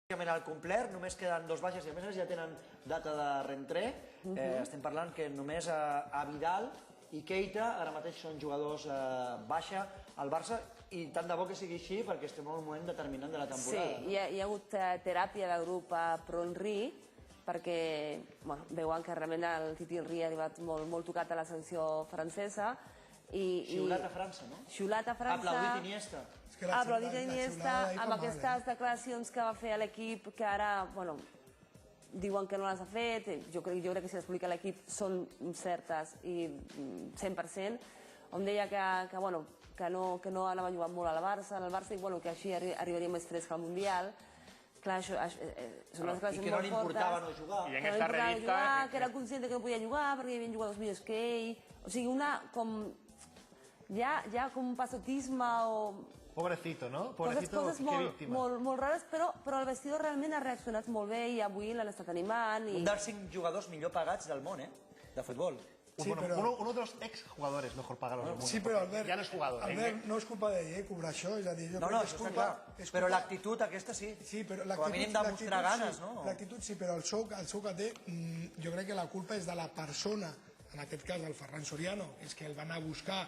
al complet, només queden dos baixes i a més ja tenen data de reentré. Estem parlant que només a Vidal i Keita ara mateix són jugadors baixa al Barça i tant de bo que sigui així perquè estem en un moment determinant de la temporada. Sí, hi ha hagut teràpia de grup pro Henry perquè veuen que realment el Titi Henry ha arribat molt tocat a la selecció francesa. Xiulat a França, no? Xiulat a França. Aplaudit Iniesta. Aplaudit Iniesta amb aquestes declaracions que va fer a l'equip que ara, diuen que no les ha fet. Jo crec que si les publica l'equip són certes i 100%. On deia que no anava jugant molt al Barça i que així arribaria més fresc al Mundial. Clar, això són unes declaracions molt fortes. I que no li importava no jugar. Que no li importava jugar, que era conscient que no podia jugar perquè hi havia jugadors millors que ell. O sigui, ja com un pasotisme o... Pobrecito, ¿no? Pobrecito, coses molt rares, però el vestidor realment ha reaccionat molt bé i avui l'han estat animant. Un dels 5 jugadors millor pagats del món, de futbol. Uno de los exjugadores mejor pagados del mundo. Sí, però Albert, ja no és jugador. Albert, no és culpa d'ell, cobrar això. És a dir, jo no, crec que és està culpa... clar. Però l'actitud aquesta sí. Sí, però com a mínim demostrar ganes, no? L'actitud sí, però el sou que té, jo crec que la culpa és de la persona, en aquest cas el Ferran Soriano, és que el va anar a buscar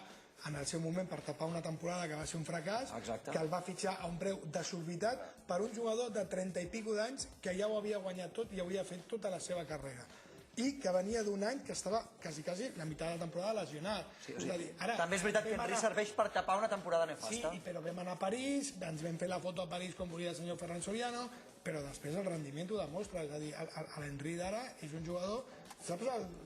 en el seu moment per tapar una temporada que va ser un fracàs, que el va fitxar a un preu desorbitat per un jugador de 30 i pico d'anys que ja ho havia guanyat tot i havia fet tota la seva carrera. I que venia d'un any que estava quasi la meitat de la temporada lesionat. També és veritat que Henry serveix per tapar una temporada nefasta. Sí, però vam anar a París, ens vam fer la foto a París com volia el senyor Ferran Soriano, però després el rendiment ho demostra. És a dir, l'Henry d'ara és un jugador...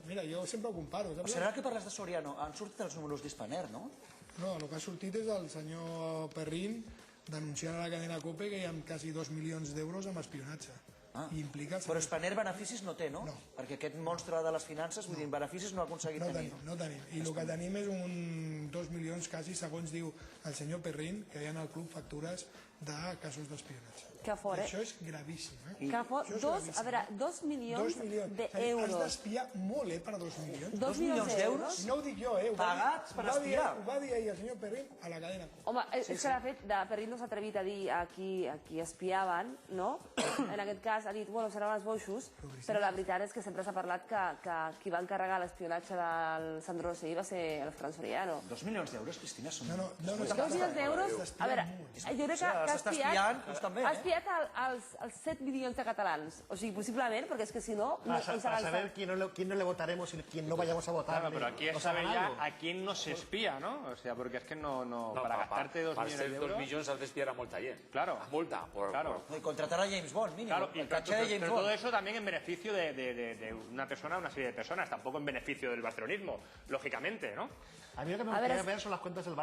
Mira, jo sempre ho comparo. Serà que parles de Soriano? Han sortit els números d'Spanair, no? No, el que ha sortit és el senyor Perrin denunciant a la cadena COPE que hi ha quasi 2 milions d'euros amb espionatge. Però Spanair beneficis no té, no? Perquè aquest monstre de les finances, vull dir, beneficis no ha aconseguit tenir. No tenim. I el que tenim és 2 milions quasi, segons diu el senyor Perrin, que hi ha al club factures de casos d'espionatge. Que fort, Això és gravíssim. Que fort. 2 milions d'euros. Has d'espiar molt, per 2 milions. 2 milions d'euros? No ho dic jo, Pagats per espiar. Ho va dir ahir el senyor Perrin a la cadena. Home, és que de fet, Perrin no s'ha atrevit a dir a qui espiaven, no? En aquest cas ha dit, seran els boixos, però la veritat és que sempre s'ha parlat que qui va encarregar l'espionatge del Sandro Rosell va ser el Ferran Soriano. 2 milions d'euros, Cristina, són... 2 milions d'euros? A veure, jo crec que ha espiat els 7 milions de catalans. O sigui, possiblement, perquè és que si no... Para saber quién no le votaremos y quién no vayamos a votar. Claro, pero aquí es saber ya a quién no se espía, ¿no? O sea, porque es que no para gastarte 2 millones d'euros... Per ser 2 milions has d'espiar a molta gent. Claro. A molta. Y contratar a James Bond, mínimo. Claro, pero todo eso también en beneficio de una persona, una serie de personas, tampoco en beneficio del barcelonismo, lógicamente, ¿no? A mí lo que me gustaría ver son las cuentas del Barça